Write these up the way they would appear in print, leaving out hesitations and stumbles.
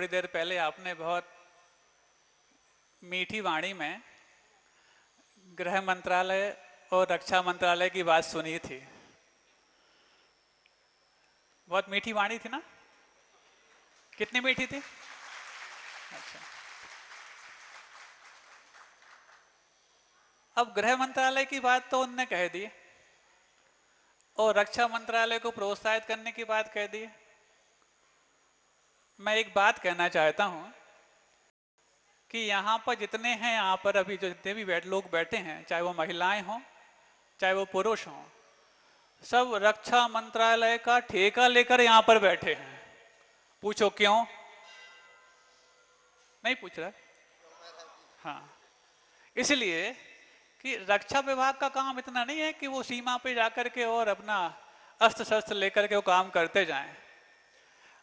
थोड़ी देर पहले आपने बहुत मीठी वाणी में गृह मंत्रालय और रक्षा मंत्रालय की बात सुनी थी। बहुत मीठी वाणी थी ना? कितनी मीठी थी? अच्छा, अब गृह मंत्रालय की बात तो उनने कह दी और रक्षा मंत्रालय को प्रोत्साहित करने की बात कह दी। मैं एक बात कहना चाहता हूं कि यहाँ पर जितने हैं, यहाँ पर अभी जो जितने भी लोग बैठे हैं, चाहे वो महिलाएं हों चाहे वो पुरुष हों, सब रक्षा मंत्रालय का ठेका लेकर यहाँ पर बैठे हैं। पूछो क्यों? नहीं पूछ रहा? हाँ, इसलिए कि रक्षा विभाग का काम इतना नहीं है कि वो सीमा पे जाकर के और अपना अस्त्र शस्त्र लेकर के वो काम करते जाएं।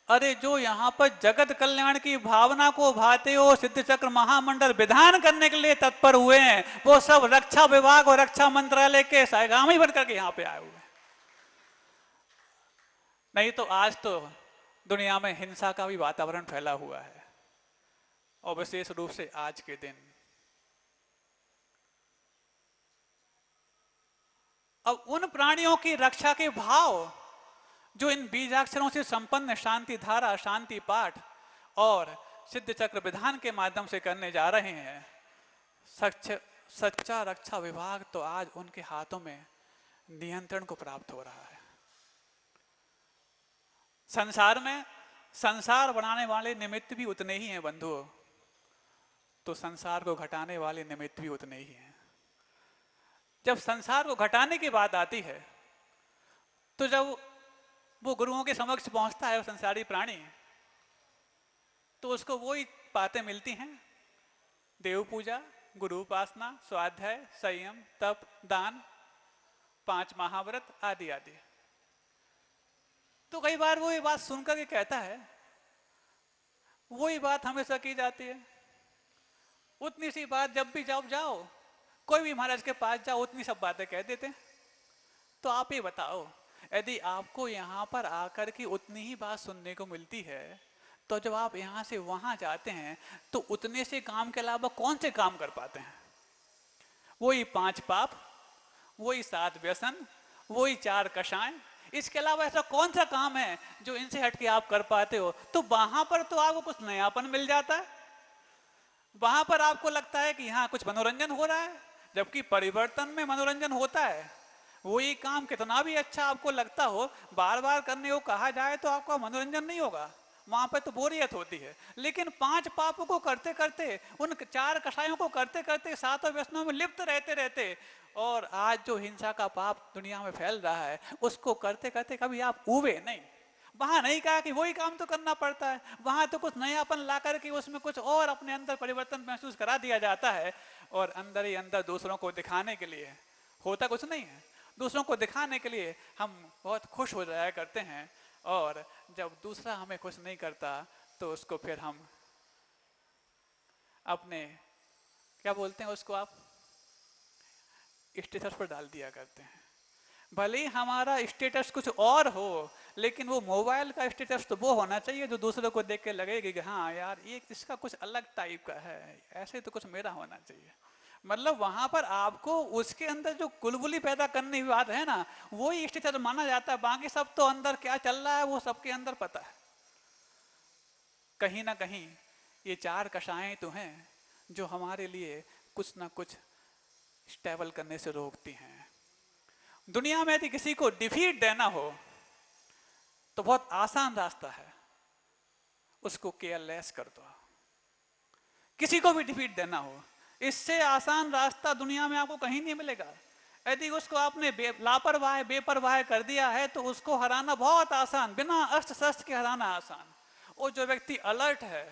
अरे जो यहाँ पर जगत कल्याण की भावना को भाते हो सिद्ध चक्र महामंडल विधान करने के लिए तत्पर हुए हैं, वो सब रक्षा विभाग और रक्षा मंत्रालय के सहगामी बनकर के यहाँ पे आए हुए हैं। नहीं तो आज तो दुनिया में हिंसा का भी वातावरण फैला हुआ है, और विशेष रूप से आज के दिन। अब उन प्राणियों की रक्षा के भाव जो इन बीजाक्षरों से संपन्न शांति धारा, शांति पाठ और सिद्ध चक्र विधान के माध्यम से करने जा रहे हैं, सच्चा रक्षा विभाग तो आज उनके हाथों में नियंत्रण को प्राप्त हो रहा है। संसार में संसार बनाने वाले निमित्त भी उतने ही हैं बंधुओं, तो संसार को घटाने वाले निमित्त भी उतने ही हैं। जब संसार को घटाने की बात आती है तो जब वो गुरुओं के समक्ष पहुंचता है संसारी प्राणी, तो उसको वही बातें मिलती हैं: देव पूजा, गुरु उपासना, स्वाध्याय, संयम, तप, दान, 5 महाव्रत आदि आदि। तो कई बार वो ये बात सुनकर के कहता है, वही बात हमेशा की जाती है। उतनी सी बात जब भी जाओ कोई भी महाराज के पास जाओ, उतनी सब बातें कह देते हैं। तो आप ये बताओ, यदि आपको यहाँ पर आकर के उतनी ही बात सुनने को मिलती है, तो जब आप यहाँ से वहां जाते हैं तो उतने से काम के अलावा कौन से काम कर पाते हैं? वही 5 पाप, वही 7 व्यसन, वही 4 कषाय। इसके अलावा ऐसा कौन सा काम है जो इनसे हटके आप कर पाते हो? तो वहां पर तो आपको कुछ नयापन मिल जाता है, वहां पर आपको लगता है कि यहाँ कुछ मनोरंजन हो रहा है, जबकि परिवर्तन में मनोरंजन होता है। वही काम कितना भी अच्छा आपको लगता हो, बार बार करने को कहा जाए तो आपका मनोरंजन नहीं होगा, वहां पर तो बोरियत होती है। लेकिन 5 पापों को करते करते, उन 4 कषायों को करते करते, 7 व्यसनों में लिप्त रहते रहते, और आज जो हिंसा का पाप दुनिया में फैल रहा है, उसको करते करते कभी आप उबे नहीं। वहां नहीं कहा कि वही काम तो करना पड़ता है, वहां तो कुछ नयापन ला करके उसमें कुछ और अपने अंदर परिवर्तन महसूस करा दिया जाता है, और अंदर ही अंदर दूसरों को दिखाने के लिए, होता कुछ नहीं है, दूसरों को दिखाने के लिए हम बहुत खुश हो जाया करते हैं, और जब दूसरा हमें खुश नहीं करता तो उसको फिर हम अपने, क्या बोलते हैं उसको आप, स्टेटस पर डाल दिया करते हैं। भले ही हमारा स्टेटस कुछ और हो, लेकिन वो मोबाइल का स्टेटस तो वो होना चाहिए जो दूसरों को देख के लगेगी कि हाँ यार ये इसका कुछ अलग टाइप का है, ऐसे तो कुछ मेरा होना चाहिए। मतलब वहां पर आपको उसके अंदर जो कुलबुली पैदा करने की बात है ना, वो ही स्टेटस माना जाता है। बाकी सब तो अंदर क्या चल रहा है वो सबके अंदर पता है। कहीं ना कहीं ये 4 कषायें तो हैं जो हमारे लिए कुछ ना कुछ स्टेबल करने से रोकती हैं। दुनिया में यदि किसी को डिफीट देना हो तो बहुत आसान रास्ता है, उसको केयरलेस कर दो। किसी को भी डिफीट देना हो, इससे आसान रास्ता दुनिया में आपको कहीं नहीं मिलेगा। यदि उसको आपने लापरवाह बेपरवाह कर दिया है तो उसको हराना बहुत आसान, बिना अस्त्र शस्त्र के हराना आसान। और जो व्यक्ति अलर्ट है,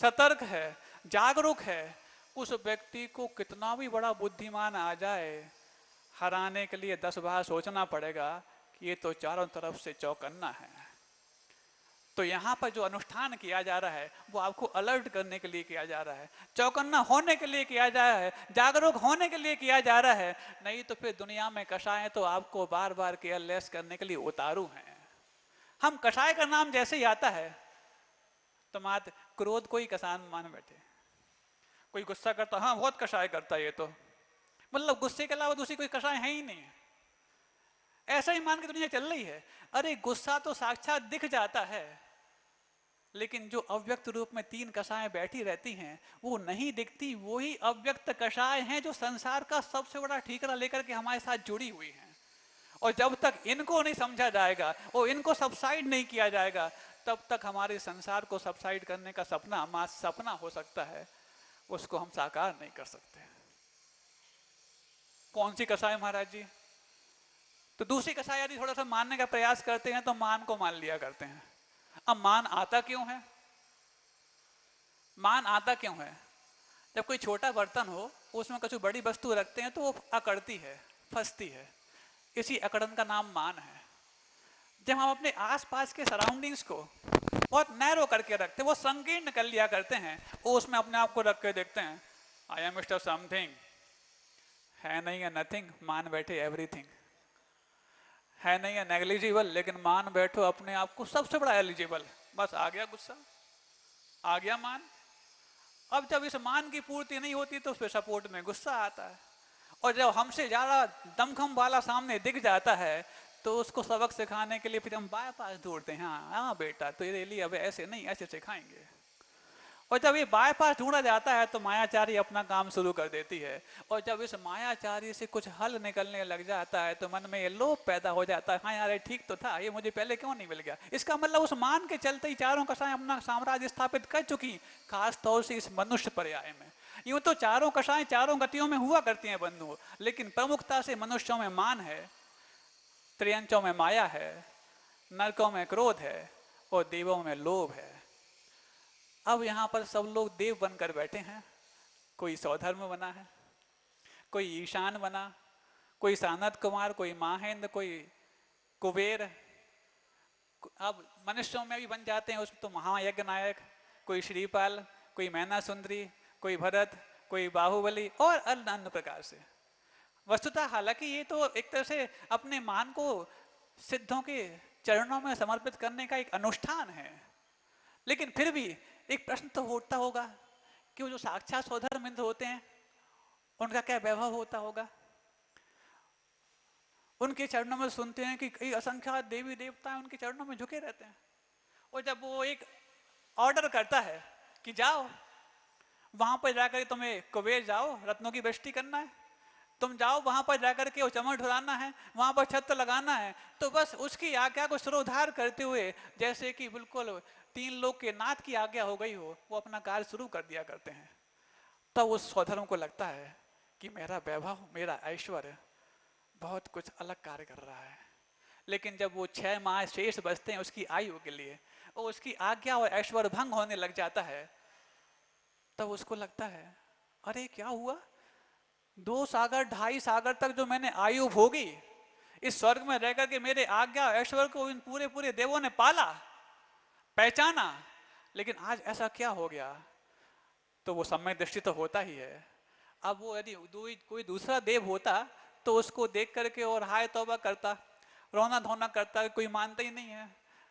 सतर्क है, जागरूक है, उस व्यक्ति को कितना भी बड़ा बुद्धिमान आ जाए, हराने के लिए 10 बार सोचना पड़ेगा कि ये तो चारों तरफ से चौकन्ना है। तो यहाँ पर जो अनुष्ठान किया जा रहा है वो आपको अलर्ट करने के लिए किया जा रहा है, चौकन्ना होने के लिए किया जा रहा है, जागरूक होने के लिए किया जा रहा है। नहीं तो फिर दुनिया में कषाय तो आपको बार बार केयरलेस करने के लिए उतारू हैं। हम कषाय का नाम जैसे ही आता है तो मात क्रोध को ही कसान मान बैठे। कोई गुस्सा करता, हाँ बहुत कषाय करता है ये तो, मतलब गुस्से के अलावा दूसरी कोई कषाय है ही नहीं, ऐसा ही मान के दुनिया चल रही है। अरे गुस्सा तो साक्षात दिख जाता है, लेकिन जो अव्यक्त रूप में तीन कषाएं बैठी रहती हैं वो नहीं दिखती, वही अव्यक्त कषाय हैं जो संसार का सबसे बड़ा ठीकरा लेकर के हमारे साथ जुड़ी हुई हैं। और जब तक इनको नहीं समझा जाएगा और इनको सबसाइड नहीं किया जाएगा, तब तक हमारे संसार को सबसाइड करने का सपना मात्र सपना हो सकता है, उसको हम साकार नहीं कर सकते। कौन सी कषाय महाराज जी? तो दूसरी कषाय यदि थोड़ा सा मानने का प्रयास करते हैं तो मान को मान लिया करते हैं। अब मान आता क्यों है? मान आता क्यों है? जब कोई छोटा बर्तन हो उसमें कुछ बड़ी वस्तु रखते हैं तो वो अकड़ती है, फंसती है, इसी अकड़न का नाम मान है। जब हम अपने आसपास के सराउंडिंग्स को बहुत नैरो करके रखते हैं, वो संकीर्ण कर लिया करते हैं, वो उसमें अपने आप को रख के देखते हैं, आई एम मिस्टर समथिंग, है नहीं है नथिंग, मान बैठे एवरीथिंग, है नहीं है नेग्लिजिबल, लेकिन मान बैठो अपने आप को सबसे बड़ा एलिजिबल। बस आ गया गुस्सा, आ गया मान। अब जब इस मान की पूर्ति नहीं होती तो उस पर सपोर्ट में गुस्सा आता है, और जब हमसे ज्यादा दमखम वाला सामने दिख जाता है तो उसको सबक सिखाने के लिए फिर हम बाईपास ढूंढते हैं, हाँ बेटा तो ये लिए अब ऐसे नहीं ऐसे सिखाएंगे। और जब ये बाईपास ढूंढा जाता है तो मायाचारी अपना काम शुरू कर देती है, और जब इस मायाचारी से कुछ हल निकलने लग जाता है तो मन में ये लोभ पैदा हो जाता है, हाँ यार ठीक तो था, ये मुझे पहले क्यों नहीं मिल गया। इसका मतलब उस मान के चलते ही चारों कषाएं अपना साम्राज्य स्थापित कर चुकी, खास तौर से इस मनुष्य पर्याय में। यूं तो चारों कषाएं चारों गतियों में हुआ करती हैं बंधु, लेकिन प्रमुखता से मनुष्यों में मान है, त्रियंचों में माया है, नरकों में क्रोध है और देवों में लोभ है। अब यहां पर सब लोग देव बनकर बैठे हैं, कोई सौधर्म बना है, कोई ईशान बना, कोई सानद कुमार, कोई माहेंद्र, कोई कुबेर। अब मनुष्यों में भी बन जाते हैं उसमें तो महायज्ञ नायक, कोई श्रीपाल, कोई मैना सुंदरी, कोई भरत, कोई बाहुबली और अन्य अन्य प्रकार से। वस्तुतः हालांकि ये तो एक तरह से अपने मान को सिद्धों के चरणों में समर्पित करने का एक अनुष्ठान है, लेकिन फिर भी एक प्रश्न तो उठता होगा कि वो जो साक्षात सौधर्म इंद्र होते हैं उनका क्या वैभव होता होगा। उनके चरणों में सुनते हैं कि कई असंख्यात देवी देवता उनके चरणों में झुके रहते हैं, और जब वो एक ऑर्डर करता है कि जाओ वहां पर जाकर तुम्हें कुबेर जाओ रत्नों की वृष्टि करना है, तुम जाओ वहां पर जाकर के वो चमड़ ढुराना है, वहां पर छत लगाना है, तो बस उसकी आज्ञा को सिरोधार करते हुए जैसे कि बिल्कुल तीन लोग के नाथ की आज्ञा हो गई हो, वो अपना कार्य शुरू कर दिया करते हैं। तब उस सौधर्म को लगता है कि मेरा वैभव, मेरा ऐश्वर्य बहुत कुछ अलग कार्य कर रहा है। लेकिन जब वो 6 माह शेष बचते हैं उसकी आयु के लिए और उसकी आज्ञा और ऐश्वर्य भंग होने लग जाता है, तब उसको लगता है अरे क्या हुआ, 2 सागर 2.5 सागर तक जो मैंने आयु भोगी, इस स्वर्ग में रहकर के मेरे आज्ञा ऐश्वर्य को इन पूरे पूरे देवों ने पाला, पहचाना, लेकिन आज ऐसा क्या हो गया। तो वो समय दृष्टि तो होता ही है। अब वो यदि कोई दूसरा देव होता तो उसको देख करके और हाय तौबा करता, रोना धोना करता, कोई मानता ही नहीं है,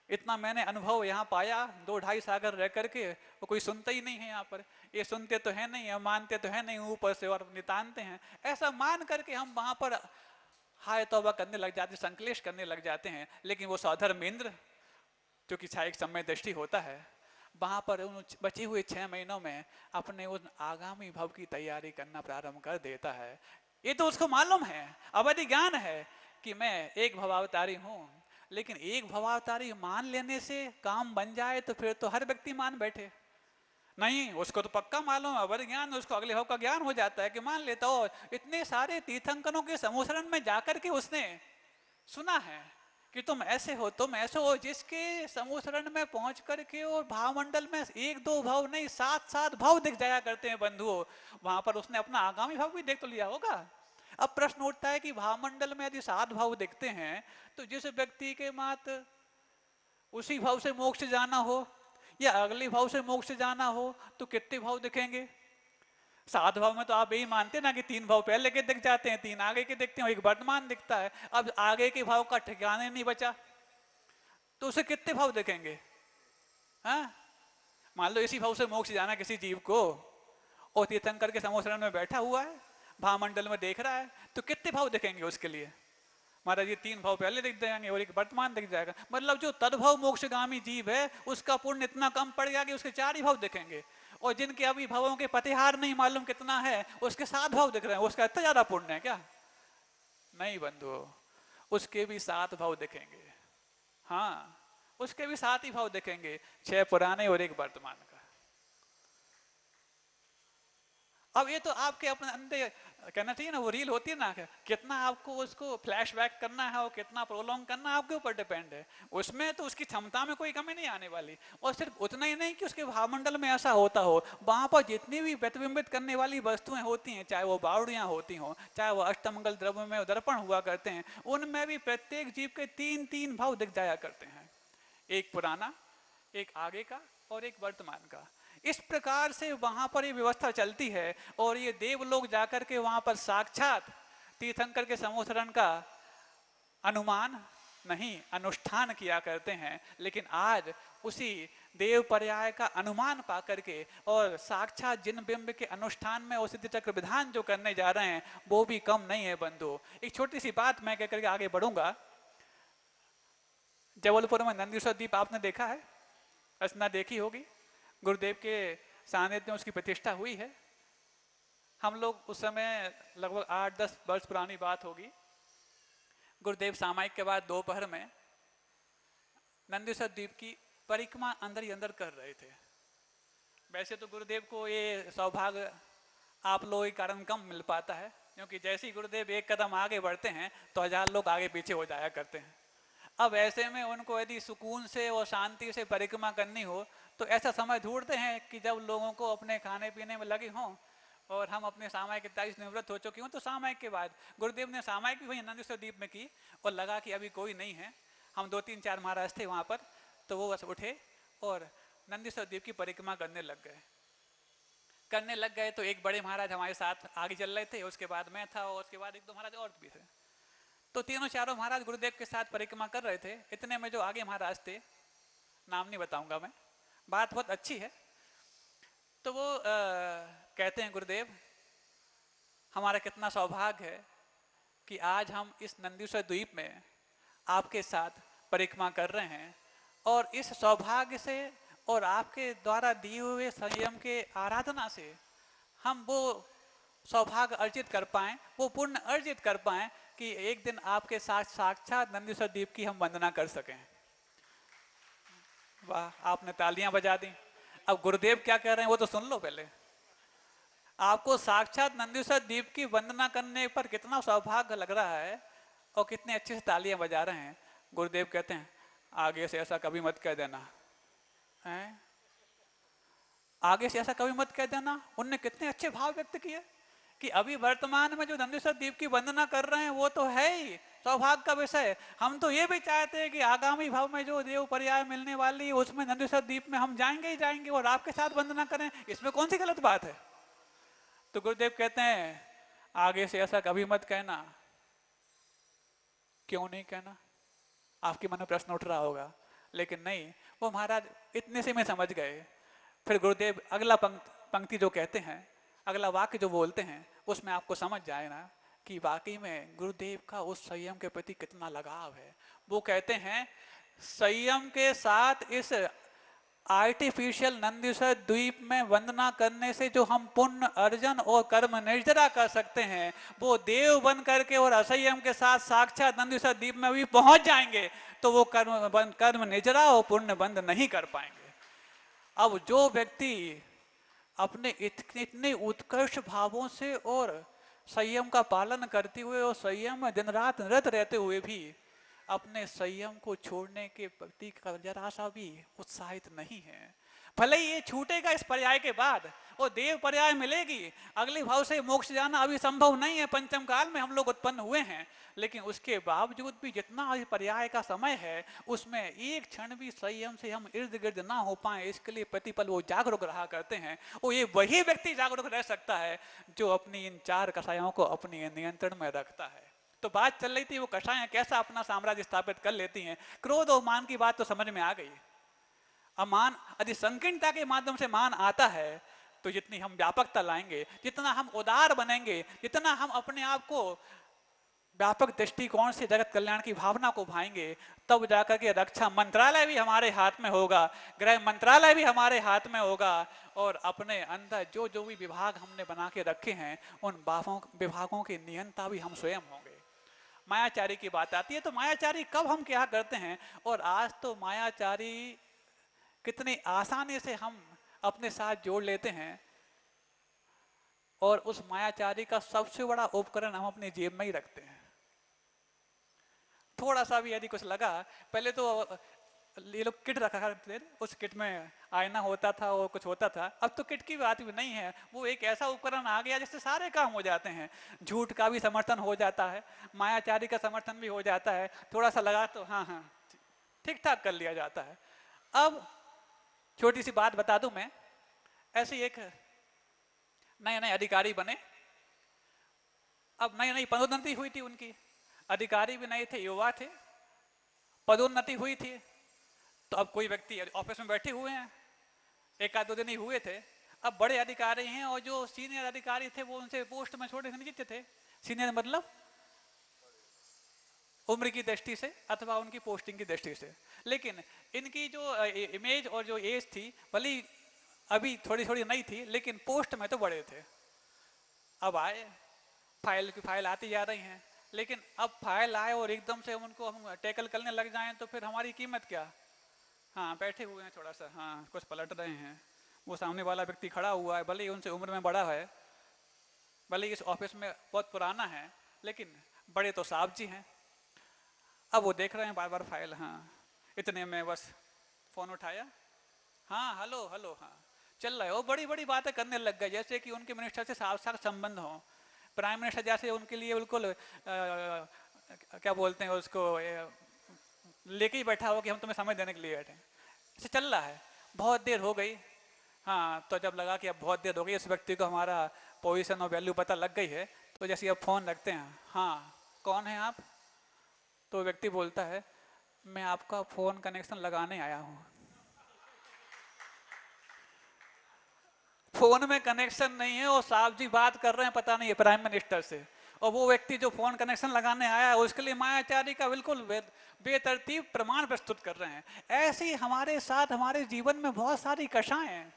इतना मैंने अनुभव यहाँ पाया 2-2.5 सागर रह करके, वो कोई सुनता ही नहीं है यहाँ पर, ये सुनते तो है नहीं, मानते तो है नहीं, ऊपर से और नितानते हैं, ऐसा मान करके हम वहां पर हाय तौबा करने लग जाते, संकलेश करने लग जाते हैं। लेकिन वो साधर्म इंद्र जो कि एक समय दृष्टि होता है, वहां पर उन बचे हुए 6 महीनों में अपने उन आगामी भव की तैयारी करना प्रारंभ कर देता है। ये तो उसको मालूम है, अवधि ज्ञान है कि मैं एक भवावतारी हूं, लेकिन एक भवावतारी मान लेने से काम बन जाए तो फिर तो हर व्यक्ति मान बैठे नहीं, उसको तो पक्का मालूम है, अवधि ज्ञान, उसको अगले भाव का ज्ञान हो जाता है कि मान लेता हो। इतने सारे तीर्थंकरों के समूसरण में जाकर के उसने सुना है कि तुम ऐसे हो, तुम ऐसे हो, जिसके समूसरण में पहुंच करके और भावमंडल में 1-2 भाव नहीं 7-7 भाव दिख जाया करते हैं बंधुओं, वहां पर उसने अपना आगामी भाव भी देख तो लिया होगा। अब प्रश्न उठता है कि भावमंडल में यदि 7 भाव दिखते हैं तो जिस व्यक्ति के मात उसी भाव से मोक्ष जाना हो या अगले भाव से मोक्ष जाना हो तो कितने भाव दिखेंगे। 7 भाव में तो आप यही मानते हैं ना कि 3 भाव पहले के दिख जाते हैं, 3 आगे के दिखते हैं, एक वर्तमान दिखता है। अब आगे के भाव का ठिकाने नहीं बचा तो उसे कितने भाव दिखेंगे। हाँ, मान लो इसी भाव से मोक्ष जाना किसी जीव को, और तीर्थंकर के समोसरण में बैठा हुआ है, भावमंडल में देख रहा है, तो कितने भाव दिखेंगे उसके लिए? महाराज ये 3 भाव पहले दिख जाएंगे और एक वर्तमान दिख जाएगा। मतलब जो तद्भव मोक्षगामी जीव है उसका पुण्य इतना कम पड़ गया कि उसके 4 ही भाव दिखेंगे, और जिनके अभी भावों के पतिहार नहीं मालूम कितना है उसके 7 भाव दिख रहे हैं, उसका इतना ज्यादा पुण्य है क्या? नहीं बंधु, उसके भी 7 भाव दिखेंगे। हाँ, उसके भी 7 ही भाव दिखेंगे, 6 पुराने और एक वर्तमान का। अब ये तो आपके अपने अंदर कहना चाहिए ना, वो रील होती है ना, कितना आपको उसको फ्लैशबैक करना है और कितना प्रोलॉन्ग करना है आपके ऊपर डिपेंड है। उसमें तो उसकी क्षमता में कोई कमी नहीं आने वाली। और सिर्फ उतना ही नहीं कि उसके भावमंडल में ऐसा होता हो, वहां पर जितनी भी प्रतिबिंबित करने वाली वस्तुएं होती हैं, चाहे वो बावड़ियां होती हों, चाहे वो अष्टमंगल द्रव्य में दर्पण हुआ करते हैं, उनमें भी प्रत्येक जीव के 3-3 भाव दिख जाया करते हैं, एक पुराना, एक आगे का और एक वर्तमान का। इस प्रकार से वहां पर ये व्यवस्था चलती है। और ये देव लोग जाकर के वहां पर साक्षात तीर्थंकर के समोसरण का अनुमान नहीं, अनुष्ठान किया करते हैं। लेकिन आज उसी देव पर्याय का अनुमान पा करके और साक्षात जिन बिंब के अनुष्ठान में और सिद्ध चक्र विधान जो करने जा रहे हैं वो भी कम नहीं है बंधु। एक छोटी सी बात मैं कहकर के आगे बढ़ूंगा। जबलपुर में नंदीश्वर दीप आपने देखा है, रचना देखी होगी, गुरुदेव के सानिध्य में उसकी प्रतिष्ठा हुई है। हम लोग उस समय लगभग 8-10 वर्ष पुरानी बात होगी, गुरुदेव सामायिक के बाद दोपहर में नंदीश्वर द्वीप की परिक्रमा अंदर ही अंदर कर रहे थे। वैसे तो गुरुदेव को ये सौभाग्य आप लोगों के कारण कम मिल पाता है, क्योंकि जैसे ही गुरुदेव एक कदम आगे बढ़ते हैं तो 1000 लोग आगे पीछे हो जाया करते हैं। अब ऐसे में उनको यदि सुकून से और शांति से परिक्रमा करनी हो तो ऐसा समय ढूंढते हैं कि जब लोगों को अपने खाने पीने में लगे हों और हम अपने सामायिक इत्यादि निवृत्त हो चुके हों। तो सामायिक के बाद गुरुदेव ने सामायिक भी वही नंदीश्वर द्वीप में की और लगा कि अभी कोई नहीं है, हम 2-3-4 महाराज थे वहाँ पर, तो वो बस उठे और नंदीश्वर द्वीप की परिक्रमा करने लग गए। तो एक बड़े महाराज हमारे साथ आगे चल रहे थे, उसके बाद मैं था और उसके बाद 1-2 महाराज और भी थे। तो 3-4 महाराज गुरुदेव के साथ परिक्रमा कर रहे थे। इतने में जो आगे महाराज थे, नाम नहीं बताऊंगा मैं, बात बहुत अच्छी है, तो वो कहते हैं गुरुदेव हमारा कितना सौभाग्य है कि आज हम इस नंदीश्वर द्वीप में आपके साथ परिक्रमा कर रहे हैं, और इस सौभाग्य से और आपके द्वारा दिए हुए संयम के आराधना से हम वो सौभाग्य अर्जित कर पाएं, वो पुण्य अर्जित कर पाएं कि एक दिन आपके साथ साक्षात नंदीश्वर द्वीप की हम वंदना कर सकें। वाह, आपने तालियां बजा दी। अब गुरुदेव क्या कह रहे हैं वो तो सुन लो पहले। आपको साक्षात नंदीश्वर द्वीप की वंदना करने पर कितना सौभाग्य लग रहा है और कितने अच्छे से तालियां बजा रहे हैं। गुरुदेव कहते हैं आगे से ऐसा कभी मत कह देना है, आगे से ऐसा कभी मत कह देना। उनने कितने अच्छे भाव व्यक्त किए कि अभी वर्तमान में जो नंदीश्वर द्वीप की वंदना कर रहे हैं वो तो है ही सौभाग्य का विषय। हम तो ये भी चाहते हैं कि आगामी भाव में जो देव पर्याय मिलने वाली है उसमें नंदीश्वर द्वीप में हम जाएंगे ही जाएंगे और आपके साथ वंदना करें, इसमें कौन सी गलत बात है। तो गुरुदेव कहते हैं आगे से ऐसा कभी मत कहना। क्यों नहीं कहना, आपके मन में प्रश्न उठ रहा होगा, लेकिन नहीं, वो महाराज इतने से में समझ गए। फिर गुरुदेव अगला पंक्ति जो कहते हैं, अगला वाक्य जो बोलते हैं, उसमें आपको समझ जाए ना कि वाकई में गुरुदेव का उस संयम के प्रति कितना लगाव है। वो कहते हैं संयम के साथ इस आर्टिफिशियल नंदीश्वर द्वीप में वंदना करने से जो हम पुण्य अर्जन और कर्म निर्जरा कर सकते हैं, वो देव बन करके और असंयम के साथ साक्षात नंदीश्वर द्वीप में भी पहुंच जाएंगे तो वो कर्म निर्जरा और पुण्य बंद नहीं कर पाएंगे। अब जो व्यक्ति अपने इतने उत्कृष्ट भावों से और संयम का पालन करते हुए और संयम में दिन रात निरत रहते हुए भी अपने संयम को छोड़ने के प्रति जरा सा भी उत्साहित नहीं है, भले ही ये छूटेगा इस पर्याय के बाद, वो देव पर्याय मिलेगी, अगले भाव से मोक्ष जाना अभी संभव नहीं है, पंचम काल में हम लोग उत्पन्न हुए हैं, लेकिन उसके बावजूद भी जितना पर्याय का समय है उसमें एक क्षण भी संयम से हम इर्द गिर्द ना हो पाए, इसके लिए प्रतिपल वो जागरूक रहा करते हैं। वो ये वही व्यक्ति जागरूक रह सकता है जो अपनी इन 4 कषायों को अपने नियंत्रण में रखता है। तो बात चल रही थी वो कषायां कैसा अपना साम्राज्य स्थापित कर लेती हैं। क्रोध और मान की बात तो समझ में आ गई। अमान यदि संकीर्णता के माध्यम से मान आता है तो जितनी हम व्यापकता लाएंगे, जितना हम उदार बनेंगे, जितना हम अपने आप को व्यापक दृष्टिकोण से जगत कल्याण की भावना को भाएंगे, तब जाकर के रक्षा मंत्रालय भी हमारे हाथ में होगा, गृह मंत्रालय भी हमारे हाथ में होगा, और अपने अंदर जो जो भी विभाग हमने बना के रखे हैं उन विभागों की नियंता भी हम स्वयं होंगे। मायाचारी की बात आती है तो मायाचारी कब हम क्या करते हैं, और आज तो मायाचारी कितनी आसानी से हम अपने साथ जोड़ लेते हैं, और उस मायाचारी का सबसे बड़ा उपकरण हम अपनी जेब में ही रखते हैं। थोड़ा सा भी यदि कुछ लगा, पहले तो ये लोग किट रखा करते थे, उस किट में आईना होता था और कुछ होता था, अब तो किट की बात भी नहीं है, वो एक ऐसा उपकरण आ गया जिससे सारे काम हो जाते हैं। झूठ का भी समर्थन हो जाता है, मायाचारी का समर्थन भी हो जाता है, थोड़ा सा लगा तो हाँ हाँ ठीक ठाक कर लिया जाता है। अब छोटी सी बात बता दूं मैं, ऐसे एक नए नए अधिकारी बने, अब नई नई पदोन्नति हुई थी उनकी, अधिकारी भी नए थे, युवा थे, पदोन्नति हुई थी, तो अब कोई व्यक्ति ऑफिस में बैठे हुए हैं, एक आध दो दिन ही हुए थे, अब बड़े अधिकारी हैं और जो सीनियर अधिकारी थे वो उनसे पोस्ट में छोटे से नीचे थे। सीनियर मतलब उम्र की दृष्टि से अथवा उनकी पोस्टिंग की दृष्टि से, लेकिन इनकी जो इमेज और जो एज थी भले अभी थोड़ी थोड़ी नई थी, लेकिन पोस्ट में तो बड़े थे। अब आए, फाइल आती जा रही हैं, लेकिन अब फाइल आए और एकदम से उनको हम टैकल करने लग जाएं तो फिर हमारी कीमत क्या। हाँ बैठे हुए हैं थोड़ा सा, हाँ कुछ पलट रहे हैं, वो सामने वाला व्यक्ति खड़ा हुआ है, भले ही उनसे उम्र में बड़ा है, भले ही इस ऑफिस में बहुत पुराना है, लेकिन बड़े तो साहब जी हैं। अब वो देख रहे हैं बार बार फाइल, हाँ इतने में बस फोन उठाया, हाँ हेलो हेलो, हाँ चल रहा है, वो बड़ी बड़ी बातें करने लग गए, जैसे कि उनके मिनिस्टर से साफ साफ संबंध हो। प्राइम मिनिस्टर जैसे उनके लिए बिल्कुल क्या बोलते हैं उसको, लेके ही बैठा हो कि हम तुम्हें समझ देने के लिए बैठे। ऐसे चल रहा है, बहुत देर हो गई। हाँ तो जब लगा कि अब बहुत देर हो गई, इस व्यक्ति को हमारा पोजीशन और वैल्यू पता लग गई है, तो जैसे अब फोन रखते हैं, हाँ कौन है आप, तो व्यक्ति बोलता है मैं आपका फोन कनेक्शन लगाने आया हूँ। फोन में कनेक्शन नहीं है और साहब जी बात कर रहे हैं पता नहीं है प्राइम मिनिस्टर से, और वो व्यक्ति जो फोन कनेक्शन लगाने आया है उसके लिए मायाचारी का बिल्कुल बेतरतीब प्रमाण प्रस्तुत कर रहे हैं। ऐसे ही हमारे साथ हमारे जीवन में बहुत सारी कषाएं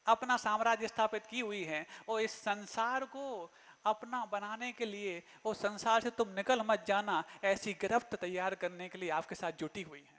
अपना साम्राज्य स्थापित की हुई हैं, और इस संसार को अपना बनाने के लिए, वो संसार से तुम निकल मत जाना, ऐसी गिरफ्त तैयार करने के लिए आपके साथ जुटी हुई हैं।